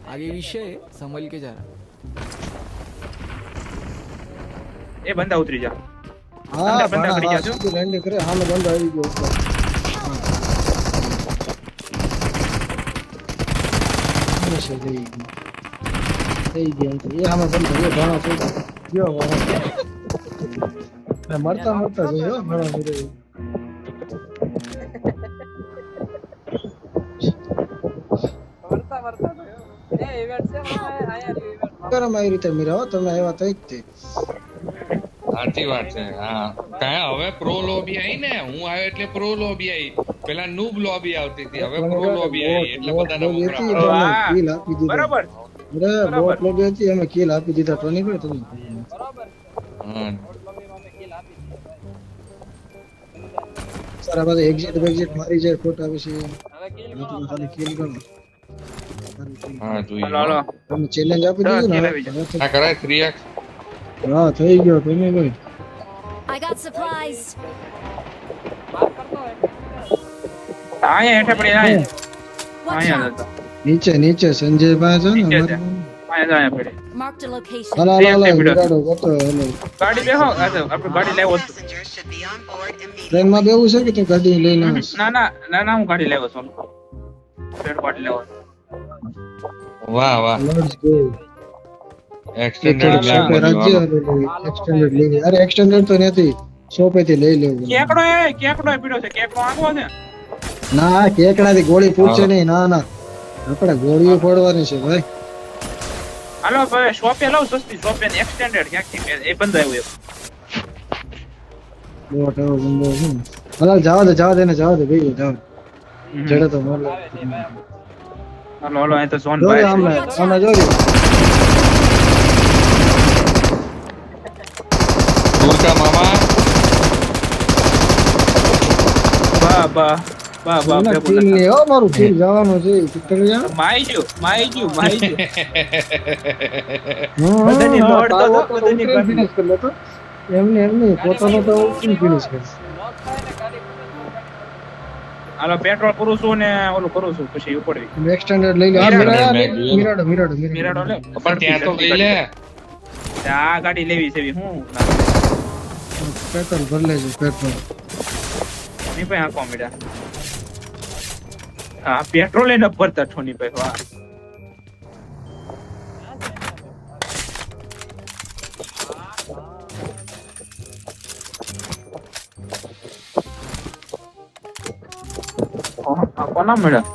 आगे विषय है, संभल के जा रहा। એ બંદા ઉતરી જા હા બંદા કરી ગયા છો સીધી લેન્ડિંગ કરે હામે બંદો આવી ગયો ઉપર હશે થઈ ગયા એ હામે બંદો એ ઘણા છે ગયો મરતા મરતા જોયો ઘણા મરે ગરમ આવી રીતે મીરા તમે આવ્યા તો જ તે સાચી વાત છે હા કયા હવે પ્રો લોબી આવી ને હું આવ્યો એટલે પ્રો લોબી આવી પેલા નૂબ લોબી આવતી હતી હવે પ્રો લોબી આવી એટલે બધાને કિલ આપી દીધા બરાબર અરે બોટ લોબી હતી અમે કિલ આપી દીધા ટોની ભાઈ તમે હા સારા બધા એક્ઝિટ મારી જાય ફોટા વિશે ખાલી કિલ કરો હા જોઈએ હાલો તમે ચેલેન્જ આપી દીધું ને આ કરાય 3x હા થઈ ગયો તમે ભાઈ I got supplies. આયા હેઠે પડી આયા Watch આયા out. હતા નીચે સંજયભાઈ છે ને નીચે છે. અમારે આયા પડી Marked a location. હાલો વિરાડો ગતો હેલો ગાડી બેહો આપણે ગાડી લેવો છે ટ્રેન માં બેવું છે કે તું ગાડી લઈને આવીશ ના હું ગાડી લેવો છું પેડ ગાડી લેવો વાહ વાહ લેટ્સ ગો એક્સટેન્ડેડ એક્સટેન્ડેડ લઈ અરે એક્સટેન્ડેડ તો નથી શોપેથી લઈ લેવું કેકડો પીડ્યો છે કેકડો આગો છે ના કેકડાથી ગોળી ફૂટશે નહીં ના આપણે ગોળીઓ ફોડવાની છે ભાઈ હાલો ભાઈ શોપે લઉં સસ્તી શોપે ને એક્સટેન્ડેડ ક્યાંકથી એ બંધ આવ્યું બોટ એવો બંદો છે હાલ જવા દે ભાઈ જાવ જડે તો મોર હાલો અહીં તો ઝોન જોઈ ભાઈ આમને જોઈ દુર્ગા મામા બા કિલ ને ઓ મારું કિલ જવાનું છે કિતને જા માઈ ગયું બધાની લોડ તો બધાની ફિનિશ કરી લેતો એમને પોતાનો તો ફિનિશ કરે હાલો પેટ્રોલ કરું છું ને ઓલું કરું છું પછી ઉપડવી એક્સટેન્ડેડ લઈ લે આ મિરાડો મિરાડો લે પણ ત્યાં તો લઈ લે આ ગાડી લેવી છે હું પેટ્રોલ ભર લેજો પેટ્રોલ ની ભાઈ આંખો મીડા હા પેટ્રોલ એને ભરતા ઠોની ભાઈ વાહ કોના મળ્યા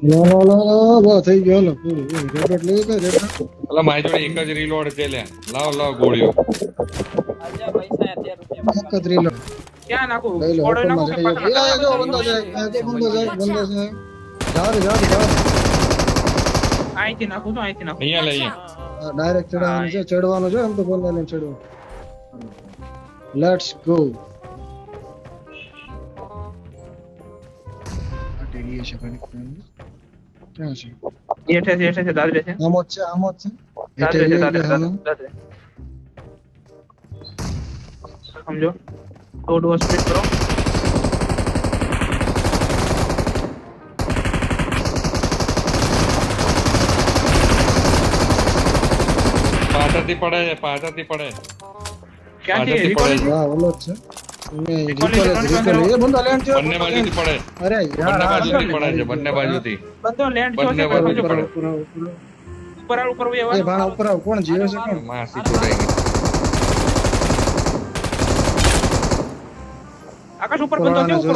લો બહુ થઈ ગયો લો પૂરું રેડ લઈ ગયો રેડ એટલે મારી જોડે એક જ રીલોડ છે લે લાવ ગોળીઓ એક જ રીલો ક્યાં નાખું લઈ લો ફોડો નાખું કે એ જો બંદો જાય જાવ અહીંથી નાખું તો અહીંથી નાખું અહીંયા લઈએ ડાયરેક્ટ ચડવાનું છે એમ તો બોલને લઈને ચડવું લેટ્સ ગો આટેલી છે ક્યાં છે હેઠે છે દાદરે છે આમો જ છે દાદરે સમજો થોડું સ્પીડ કરો પાછળથી પડે ક્યાંથી પાછળથી recording? પડે. હા ઓલો જ છે એ બંદો લેન્ડ થયો બંને બાજુથી પડે અરે યાર બંને બાજુથી બંધો લેન્ડ બંને થયો છે બાજુથી બાજુ પડે. ઉપર એ ભાણા ઉપર આવ કોણ જીવે છે કોણ માસી જોડાઈ ગઈ આકાશ ઉપર બંધો છે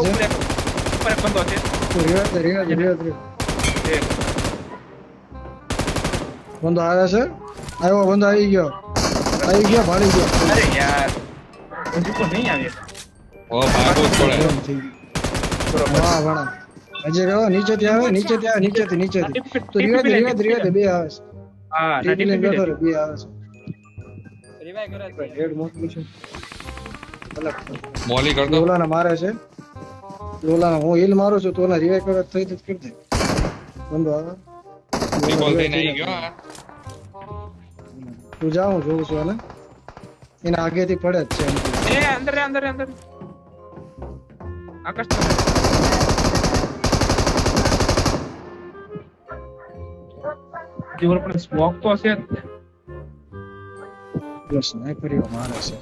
ઉપર એક બંધો છે રેડ બંદો આવે છે આવ્યો બંદો આવી ગયો ભાળી ગયો અરે યાર હજુ તો નહીં આવે ઓ ભાગવું જ પડે ગરમ થઈ ગયું વાહ ભાણા અજય ગયો નીચેથી આવે નીચેથી તો રીવા દે બે આવે છે હા ટીપી લઈને બેઠો રે બે આવે છે રિવાઇવ કરે રેડ મોકલું છું મોલી કર દો લોલાને મારે છે લોલાને હું હીલ મારું છું તો ઓલા રિવાઇવ કરે થઈ જ કરી દે બંદો આવે રિકોલ થઈને આવી ગયો આ તું જા હું જોઉં છું આને એના આગેથી પડે જ છે એ અંદર રે અંદર રે અંદર આકાશ જીવર પણ સ્મોક તો હશે જ ને. પ્લસ સ્નાઈપર એવો મારે છે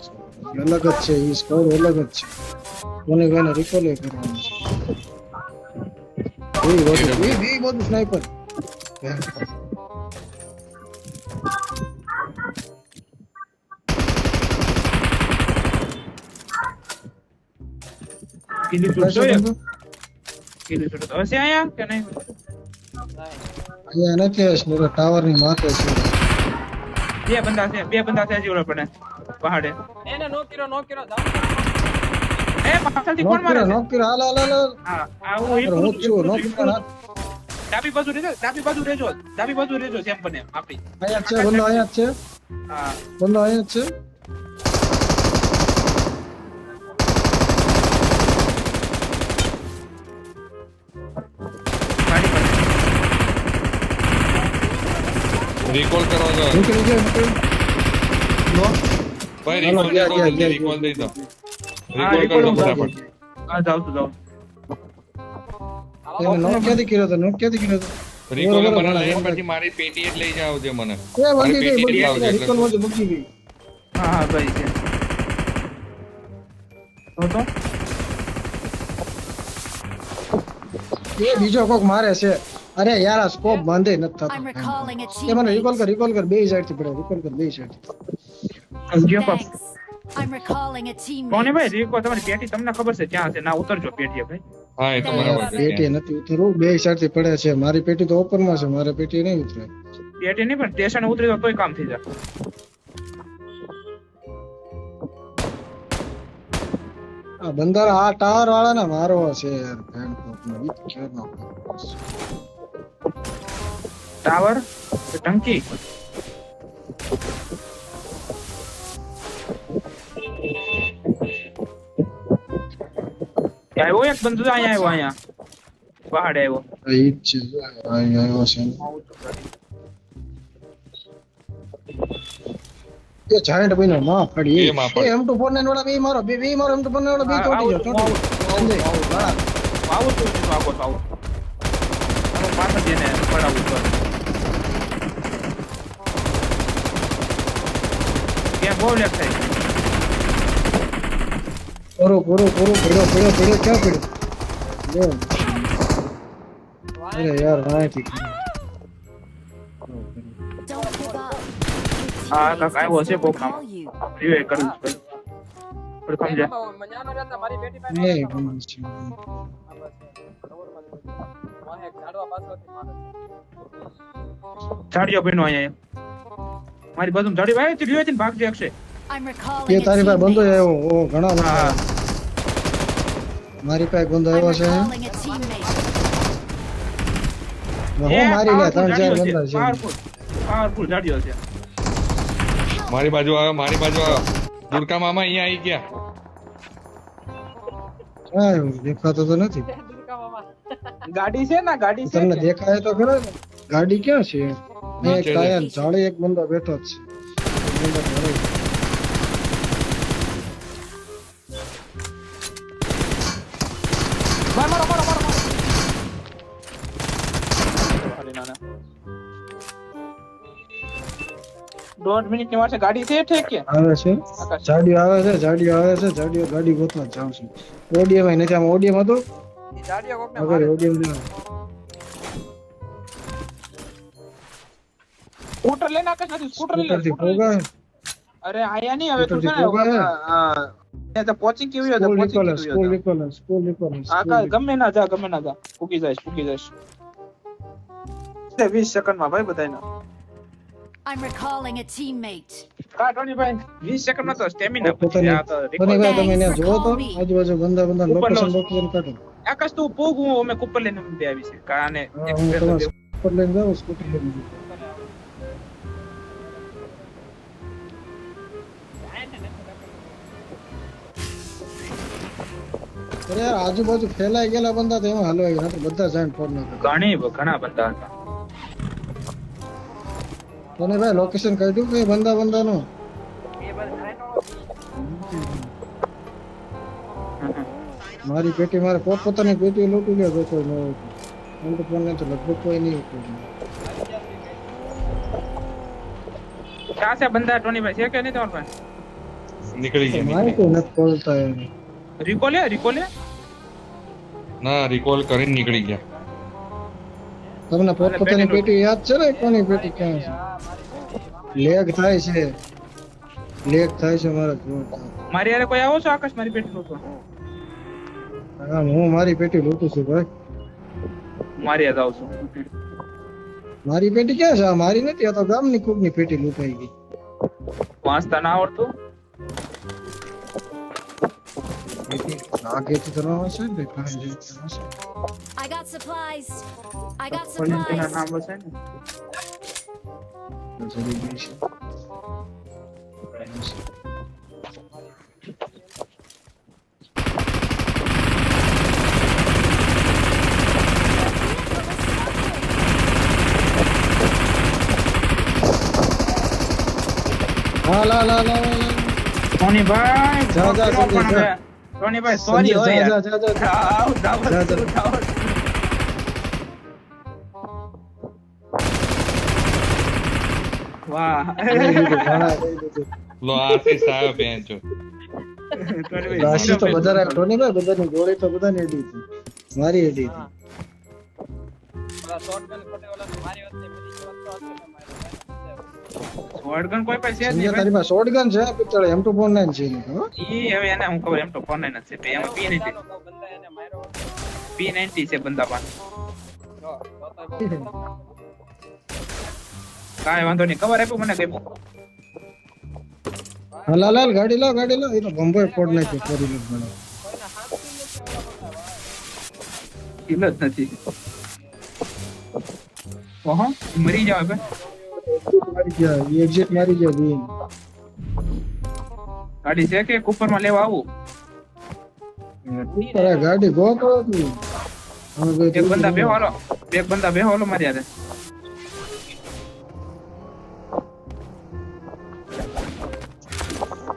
એ અલગ જ છે એ સ્કોર અલગ જ છે કોને કોને રિકોલે કરવાનું છે એ બધું સ્નાઈપર કીધી તું જોઈએ કીધી તું તો હશે આયા કે નહીં અહીંયા નથી હશે ટાવર ની માથે છે બે બંદા છે જીવર પણ પહાડે એને નો કર્યો જાવ એ પાછળથી કોણ મારે છે? નોક હાલ હાલ હાલ હા આવું હિટ હું છું નોક ડાબી બાજુ રેજો સેમ બને આપણી અહીંયા જ છે બંદો અહીંયા જ છે હા બંદો અહીંયા જ છે ગાડી પર રિકોલ કરવા દો નીકળી ગયો ભાઈ હાલો, રિકોલ ગયા, ગયા, ગયા. રિકોલ દઈ દો હા, રિકોલ recall કરો હું ફટાફટ હા જાઉં છું એને નોક ક્યાંથી કર્યો હતો નોક ક્યાંથી કર્યો હતો રિકોલ બરોબર, મને બરોબર. લઈને પછી મારી પેટી જ લઈ જાવ છે મને એ મારી વંગી પેટી જ ગઈ લાવજો એટલે. રિકોલ માં મૂકી ગઈ હા હા ભાઈ છે તો એ બીજો કોક મારે છે અરે યાર આ સ્કોપ બાંધે નથી થતો I'm recalling a એ મને teammate. રિકોલ કર બે સાઈડ થી પડે રિકોલ કર બે સાઈડ સમજ્યો પાપ Thanks. I'm recalling a કોને ભાઈ teammate. રીકો તમારી પેટી તમને ખબર છે ક્યાં છે ના ઉતરજો પેટીએ ભાઈ હા એ તો બરાબર છે પેટી નથી ઉતરવું બે સાઈડ થી પડે છે મારી પેટી તો ઓપન માં છે મારે પેટી નહીં ઉતરે પેટી નહીં પણ સ્ટેશન ઉતરી તો તોય કામ થઈ જાય આ બંદર આ ટાવર વાળા ને મારો છે યાર ભેણ કોકનો ઈ કેર નો ટાવર કે ટંકી આવ્યો એક બંદુ અહીંયા પહાડે આવ્યો ઈ જ છે આવ્યો છે એ જાયન્ટ બન્યો માં ફડી એ માં ફડી. એ M249 વાળા બે મારો બે મારો M249 વાળા બે ચોટી ગયો ચોટી ગયો આવું છું આગો આવું પાછળ જઈને પડાવું છું ત્યાં બહુ લેટ થાય પૂરો પડ્યો ક્યાં પડ્યો લે. અરે યાર વાંચી Don't give up. Ah, Your kakak, teammates saya will bawa recall you. રિવે કરું છું થોડું સમજે મજાનો રહેતા મારી બેટી પાસે એ વાહે ઝાડવા પાછળથી મારે ઝાડીઓ બન્યો અહીંયા મારી બાજુ ઝાડી વાય તો રિવે ભાગ જે Akshay I'm A recalling a તારી પાસે બંધો teammate. આવ્યો ઓ ઘણા હા બધા મારી પાસે બંધો I'm આવ્યો છે recalling a teammate. હું મારી લે ત્રણ ચાર બંધા છે પાવરફુલ ઝાડીઓ છે મારી બાજુ આવ્યો દુર્ગા મામા અહીંયા આવી ગયા હા એવું દેખાતો તો નથી ગાડી છે ને ગાડી તમને દેખાય તો ખરો ને ગાડી ક્યાં છે નીચે એક છે. કાયન ઝાડે એક બંદો બેઠો જ છે બંદો ઘરે. દોઢ મિનિટ ની વાર છે ગાડી છે ઠેક કે આવે છે ઝાડીઓ આવે છે ગાડી ગોતવા જ જાઉં છું ઓડીએમ નથી આમ ઓડીએમ હતો ઈ ઝાડીઓ કોકને અગર મારે ઓડીએમ સ્કૂટર લઈને આકાશ નથી સ્કૂટર લઈ લે થી સ્કૂટર લઈ લે. પોગા અરે આયા નહીં હવે તું છે સ્કૂટરથી પોગા હે. ને તો પોચિંગ કેવી હતી સ્કૂલ પોચિંગ નિકોલસ આકાશ ગમે ના જા ફૂકી જાય 20 સેકન્ડ માં ભાઈ બધાયના I'm recalling a teammate. કાટોની ભાઈ 20 સેકન્ડ માં તો સ્ટેમિના પોતાની આ તો બને record. ભાઈ તમે ત્યાં જોવો તો આજુબાજુ બંદા ઉપર લોકેશન લો. કાઢો આકાશ તું પોગ હું અમે કુપર લઈને બે આવી છે કાને હા, હું તમારા સ્કૂટર લઈને જાઉં સ્કૂટર લઈને જાઉં. અરે યાર આજુબાજુ ફેલાઈ ગયેલા બંદા તો એમાં હલવાઈ ગયા નહીંતર બધા જાણ ફોન નાખે ઘણા બધા હતા તને ભાઈ લોકેશન કાઢ્યું કે બંદાનું એ બધા મારી પેટી મારે પોતપોતાની પેટી લૂંટી લે તો કોઈ ન હોય એમ તો ફોન તો લગભગ કોઈ નહીં હતું क्या से बंदा है टोनी भाई से क्या नहीं तुम्हारे पास નીકળી ગયા મારે કોઈ નથી બોલતા યાર रिकॉल है ના રિકોલ કરીને નીકળી ગયા તમને પોતપોતાની પેટી યાદ છે ને કોની પેટી ક્યાં છે લેગ થાય છે મારા જોરદાર મારી યારે કોઈ આવો છો આકાશ મારી પેટી લૂંટવા હા હું મારી પેટી લૂંટું છું ભાઈ મારી યાદ આવું છું મારી પેટી ક્યાં છે આ મારી નથી આ તો ગામની કોકની પેટી લૂંટાઈ ગઈ વાંચતા ના આવડતું આગેથી કરવાનું છે ને કાંઈ જઈ કરવાનું છે I got supplies. I got પણ તેના supplies. નામ બસે ને જરૂરી છે હા લા ટોની ભાઈ જા, જા, કેવો પણ જા. છે? ટોની ભાઈ સોરી હો યાર જા આવ દાવત જા, જા. કરું, દાવત. વાહ લો આશીષ આવ્યો બેન છો ટોની ભાઈ રાશિ તો બધા રાખ ટોની ભાઈ બધાની જોડે તો બધાની એડી હતી મારી એડી હતી ઓલા શોટગન ખોટે ઓલા મારી વાત નહીં બધી વાત તો હશે ને મારી શોટગન કોઈ પાસે છે જ સંજય નહીં તારી પાસે શોટગન છે પિક્ચર M249 છે ને હો ઈ હવે એને હું ખબર એમ તો ફોન નથી છે એમાં P90 બંદા એને માર્યો P90 છે બંદા પાસે જો તો કાંઈ વાંધો નહીં ખબર આપ્યું મને કઈ હલાલાલ ગાડી લાવ એ તો બંબોય ફોડ નાખ્યો ફોરી લો મને હિલ જ નથી ઓહો મરી જાવ હવે મારી ગયા એક્ઝિટ મારી ગયા બેન ગાડી છે કે કુપર માં લેવા આવું ઉપર આ ગાડી ગોતો તું અમે કોઈ એક બંદા બેહવાલો મારી યારે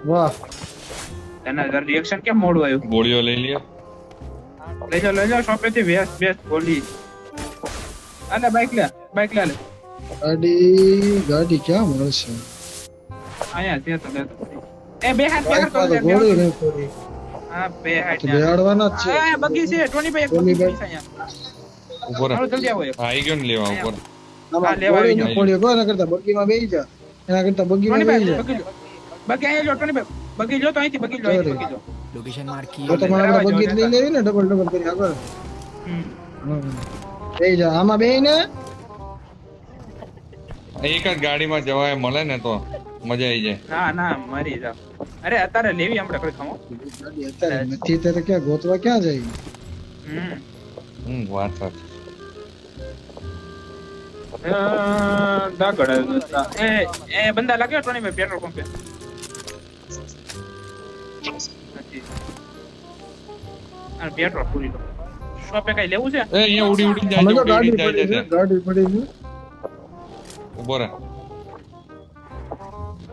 વાહ એના રિએક્શન કેમ મોડું આવ્યું ગોળીઓ લઈ લ્યો લઈ જાઓ શોપે થી બેસ્ટ ગોલી આલે બાઈક લે આલે ગાડી ક્યાં મળશે આયા છે તો લે તો. એ બે હાથ બાઈક પેર વાળો કરો ગોળી નહીં પડી હા બે હાથ તો બેહાડવાના જ છે આ બગી છે ટોની ભાઈ એક ટોની બગી ભાઈ. છે અહીંયા ઉપર હાલો જલ્દી આવો એક. આવી ગયો ને લેવા ઉપર આમાં લેવા ગોળી આવી નહીં પડી કોઈ ના કરતા બગીમાં બેહી જા એના કરતા ટોની બગીમાં ભાઈ બેહી જા બગી લો બગી અહીંયા જો ટોની ભાઈ બગી લો તો અહીંથી બગી લો लोकेशन मार्क की તો તમારે આપણે બગી જ લઈ લેવી ને ડબલ કરી આગળ હમ. બેહી જા આમાં બેહી ને એક જ ગાડીમાં જવાય મળે ને તો મજા આવી જાય ના મરી જાવ અરે અત્યારે લેવી આપણે કોઈ ખામો ગાડી અત્યારે નથી ત્યારે ક્યાં ગોતવા ક્યાં જાય વાત સાચી દાગડ એ બંદા લાગ્યો ટોની ભાઈ પેટ્રોલ પંપે નથી આ પેટ્રોલ પૂરી લો શોપે કઈ લેવું છે એ અહીંયા ઉડી ઉડી અમે તો જાય ગાડી પડી છે ગાડી પડી છે ઉભો રહે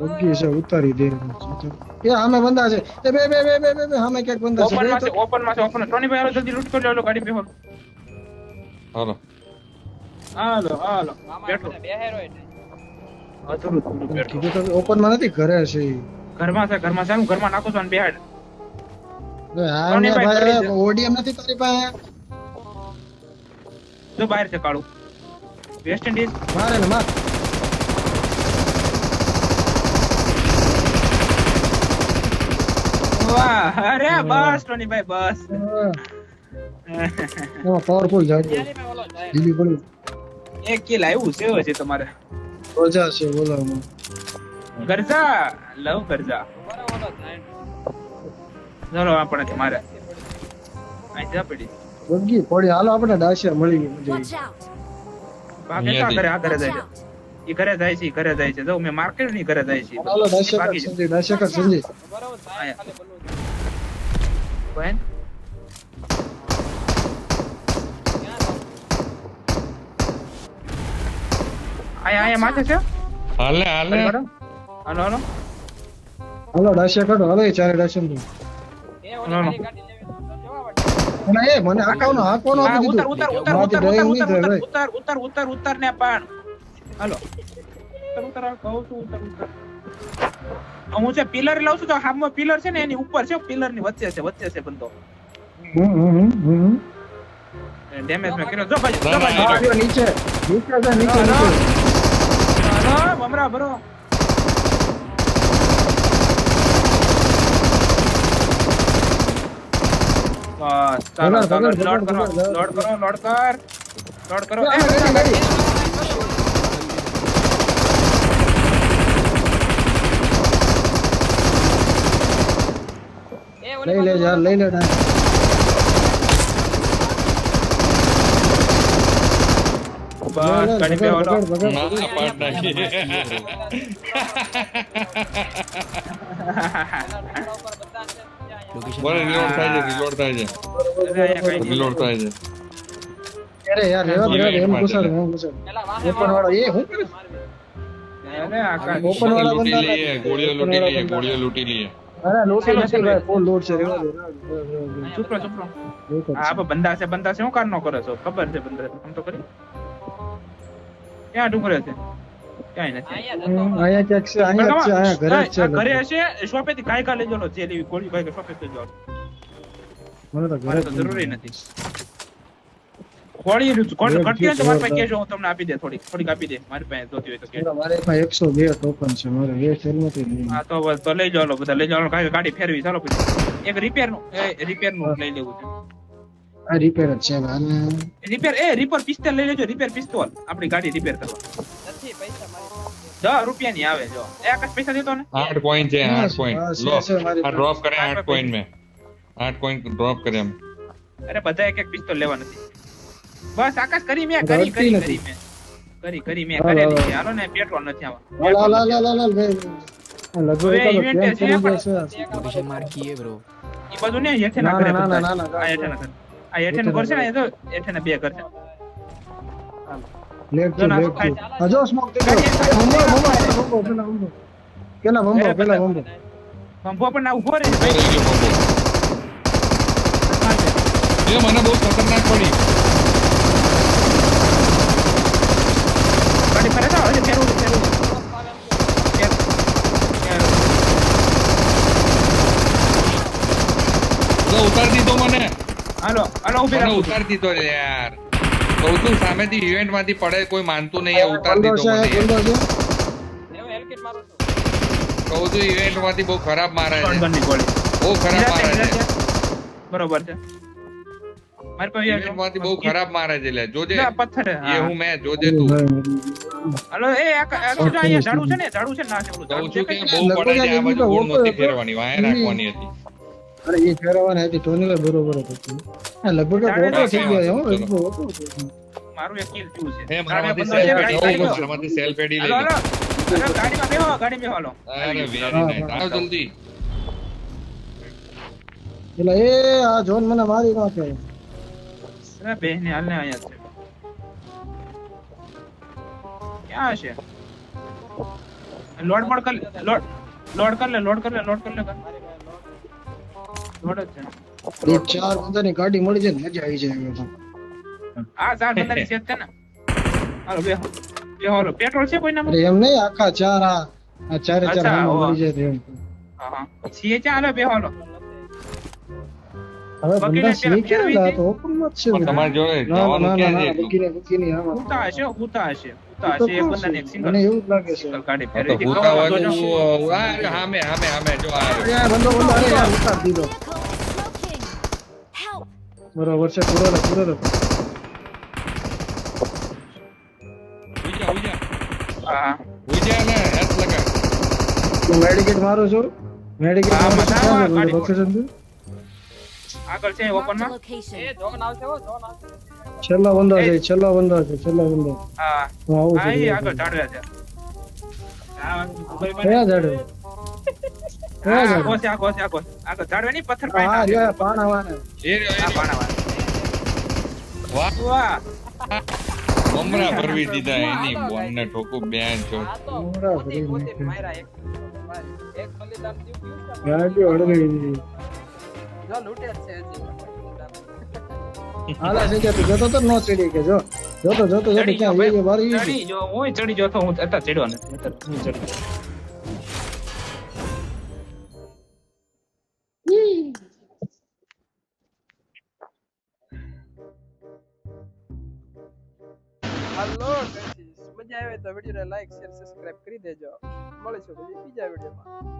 બગી છે ઉતારી દે એ આમે બંદા છે એ બે આમે ક્યાંક બંદા છે ઓપન માં છે ટોની ભાઈ હાલો જલ્દી લૂટ કરી લો ગાડી બેહો હાલો હાલો પેટ્રોલ બેહેરો એટલે અધૂરું પેટ્રોલ કીધું તો ઓપન માં નથી ઘરે છે ઘરમાં છે હું ઘરમાં નાખું છું અને બેહાડ હા ને ભાઈ ઓડીએમ નથી તારી પાસે જો બહાર છે કાળું વેસ્ટ ઇન્ડિઝ મારે ને માર વાહ અરે બસ ટોની ભાઈ બસ એમાં પાવરફુલ જાડી ઓલો જાય દીલી પડી એક કિલ આવ્યું છે તમારે રોજા છે બોલાવમાં ગરજા લવ ગરજા બરાબર ઓલો જાય ચલો આપણે તમારે અહીં જા પડી બગી પડી હાલો આપણે ડાશિયા મળી ગઈ મજા Watch out. ભાગે કા ઘરે આ ઘરે Watch જાય out. છે ઈ ઘરે જાય છે જો મેં માર્કેટ ની ઘરે જાય છે હાલો ડાશિયા ભાગી જાઓ. ડાશિયા સંજય બરાબર જાય ખાલી બોલવું બહેન આયા માથે છે હાલે હાલો હાલો હાલો ડાશે કાઢો હાલો એ ચારે ડાશે ને. એ ઓલી ખાલી ગાડી લેવી તો જવા વાળો. અને એ મને આકાવનો આપવાનો હા, આપી ઉતાર દીધું ઉતાર ઉતાર મારાથી ઉતાર ડ્રાઈવ નહીં થાય ઉતાર ભાઈ. ઉતાર ઉતાર ઉતાર ઉતાર ને પણ હાલો ઉતાર ઉતાર કહું છું ઉતાર ઉતાર હું છે પિલર લઉં છું તો હામમાં પિલર છે ને એની ઉપર છે પિલર ની વચ્ચે છે બંદો ડેમેજ મે કર્યો જો ભાઈ જો ભાઈ હા, જો નીચે નીચે છે, નીચે નીચે. હાલો મમરા ભરો બસ ચાલો ચાલો પકડ, લોડ કરો પકડ, લોડ કરો લોડ કરો હા, રેડી, રેડી. એ ઓલી લઈ લે બાજુ યાર લઈ લે ડાય. બસ ગાડી બે ઓલો પકડ, પકડ. ના પાડ નાખી પેલા ઢાંકણા ઉપર બધા છે ત્યાં લોકેશન બોલે રિલોડ થાય છે રિલોડ થાય છે અરે યાર રેવા દે, રેવા દે, એમ ઘુસાડ, એમ ઘુસાડ. પેલા વાહે ઓપન વાળો એ હું કરે? અરે આકાશ ઓપન વાળા લૂંટી બંદા લઈએ નથી. ગોળીઓ ઓપન લૂંટી વાળા લઈએ બંદા. ગોળીઓ લૂંટી લઈએ અરે લૂંટી નથી ભાઈ, ફૂલ લૂંટ છે, રેવા દે, રેવા દે, રેવા દે. ચૂપ રહો લૂંટ જ હા છે. બંદા છે હું કાર નો કરે છો ખબર છે બંદા આમ તો કરી ક્યાં ડુંગરે છે ક્યાંય નથી અહીંયા જતો અહીંયા ક્યાંક છે, અહીંયા જ છે, અહીંયા ઘરે જ છે. ઘરે હશે શોપે થી કાઈ કા લેજો લો જે લેવી ગોળી ભાઈ શોપે થી લેજો મને તો ઘરે મારે જ તો નથી. જરૂરી નથી ગોળી ઘટતી હોય તો મારી પાસે કહેજો હું તમને આપી દે થોડીક આપી દે મારી પાસે જોતી હોય તો કહેજો મારે એમાં 102 ટોકન છે, મારે એ ફેરમાંથી નહીં. હા તો બસ તો લઈ જાઓ લો બધા લઈ જાઓ કાંઈ ગાડી ફેરવી ચાલો પછી એક રિપેર નું લઈ લેવું છે આ રિપેર જ છે ભાઈ. રિપેર પિસ્તોલ લઈ લેજો રિપેર પિસ્તોલ આપણી ગાડી રિપેર કરવા નથી પૈસા મારી પાસે. 10 રૂપિયાની આવે જો એક જ પૈસા દેતો ને 8 પોઈન્ટ છે 8 પોઈન્ટ હા, લો છે મારી આ ડ્રોપ કરે 8 પોઈન્ટ में 8 પોઈન્ટ ડ્રોપ કરે એમ અરે બધા એક પિસ્તોલ લેવા નથી બસ આકાશ કરી મેં અડતી કરી નથી. મેં હાલો, કરેલી હાલો. છે હાલો ને પેટ્રોલ નથી લાલ, લાલ, લાલ, લાલ, લાલ, ભાઈ. આ લગભગ હવે એકાદો event કેમ છે કરી પણ દેશે. લોકેશન માર્ક કીએ બ્રો એ બધું ને હેઠે ના, ના કરે ના, ના, બધા. ના, ના, આ હેઠે ના કરે આ હેઠે નું કરશે ને એ તો હેઠે ના બે કરશે લેફ્ટ જો ટુ, ના, લેફ્ટ ટુ. ખાઈ. હા, જો smoke દેજો. ખાઈ, ખાઈ. બંબો, બંબો, પેલા બંબો. પેલા બંબો, પેલા બંબો. બંબો પણ ના ઉભો રહે રહી ગયો બંબો. એ મને બહુ ખતરનાક પડી ગાડી ફરે તો હજી ફેરવું તો ઉતાર દીધો મને હાલો ઉભી મને રાખું ઉતાર દીધો રે યાર કહું છું સામેથી ઇવેન્ટ માંથી પડે કોઈ માનતું નહીં એ ઉતાર બંદો દીધો છે, મને બંદો છે. હું હેલકેટ મારું છું. કહું છું ઇવેન્ટ માંથી બહુ ખરાબ મારે છે ગનની ગોળી બહુ ખરાબ મારે છે બરોબર છે મારી પાસે ઇવેન્ટ માંથી બહુ ખરાબ મારે છે લે જોજે પથ્થર એ હું મેં જોજે તું હાલો એ જો અહીંયા ઝાડુ છે ને ના છે ઓલું કહું ઝાડુ છું કે દેખાય છે? બહુ પડે છે આ બાજુ ગોળ નહોતી ફેરવાની વાય રાખવાની હતી અરે એ ફેરવવાની હતી ટોની ભાઈ બરોબર હતી. આ લગભગ એક ઓટો થઈ ગયો હો, લગભગ ઓટો થઈ ગયો. મારું એક કિલ થયું છે હે મારામાંથી બંદો છે, સેલ્ફ ગાડી એડી બેહો. મારામાંથી સેલ્ફ એડી લઈ હાલો લો હાલો ગાડીમાં બેહો હાલો અરે વેરી નાઈસ આવ જલ્દી પેલા એ આ જોન મને મારી નાખે. અરે બેહને હાલને અહીંયા છે ક્યાં છે લોડ કર લે લોડ કર લે લોડ જ છે એ ચાર બંદાની ગાડી મળી જાય ને મજા આવી જાય હવે તો. આ 4 બંદાની સેટ છે ને હાલો બેહો હાલો પેટ્રોલ છે કોઈના અરે એમ નહીં આખા ચાર આ ચારે ચાર અચ્છા, હામાં હોવા. મળી જાય તો એમ. હા સીએ ચા હાલો બેહો હાલો હવે બકીને બંદા પેલા સી ક્યાં ફેરવી હતા? હતી? તો open માં જ છે બધા. તમારે જોડે ના, ના, જવાનું ના, ક્યાં ના, છે એટલું? બકીની આમાં. હુતા હશે એક બંદાને એક સિંગલ મને એવું જ લાગે છે. ગાડી તો ફેરવી હતી. ભૂતા હોય જોજો. તો હામે જો આ અરે આ બંદો અરે યાર ઉતાર દીધો. Vehicle smoking. Help. બરોબર છે, પૂરો રે. ઉજા હા ને હેલ્થ લગા હું મેડિકેટ મારું છું. મેડિકેટ હા, મારું છું. બધા ક્યાં છે ગાડી બધું ઓક્સિજન થી? આગળ છે ઓપન Marked a માં location. એ જોન આવશે હો જોન આવશે. છેલ્લા બંદા છે, છેલ્લા બંદા. હા હું આવું હા છું. ઈ આગળ ઝાડવે છે કયા ઝાડે? કયા ઝાડે? આગળ ઝાડવે નહીં પથ્થર હા, પાણી રહ્યા પાણાવાળા. એ રહ્યો. વાહ વાહ મમરા ભરવી દીધા એની બોમ્બને ઠોકું બેન છો આ તો હમણાં ગોતી ભરી ગોતી નાખ્યું. માર્યા એક ભાઈ એક બલિદાન દીધું છે ગાડી હળવી જો લૂટે જ છે હજી બલિદાન. હાલા છે કે તું જતો તો નો ચડી કે જો જોતો ચડી ગયો ક્યાં એ બારી ચડી જો હું ચડી ગયો તો હું અત્યારે ચડ્યો નથી અત્યારે હું ચડી ગયો. હાલો ગાઈસ મજા આવે તો વિડિયોને લાઈક શેર સબસ્ક્રાઇબ કરી દેજો મળીશું પછી બીજા વિડિયોમાં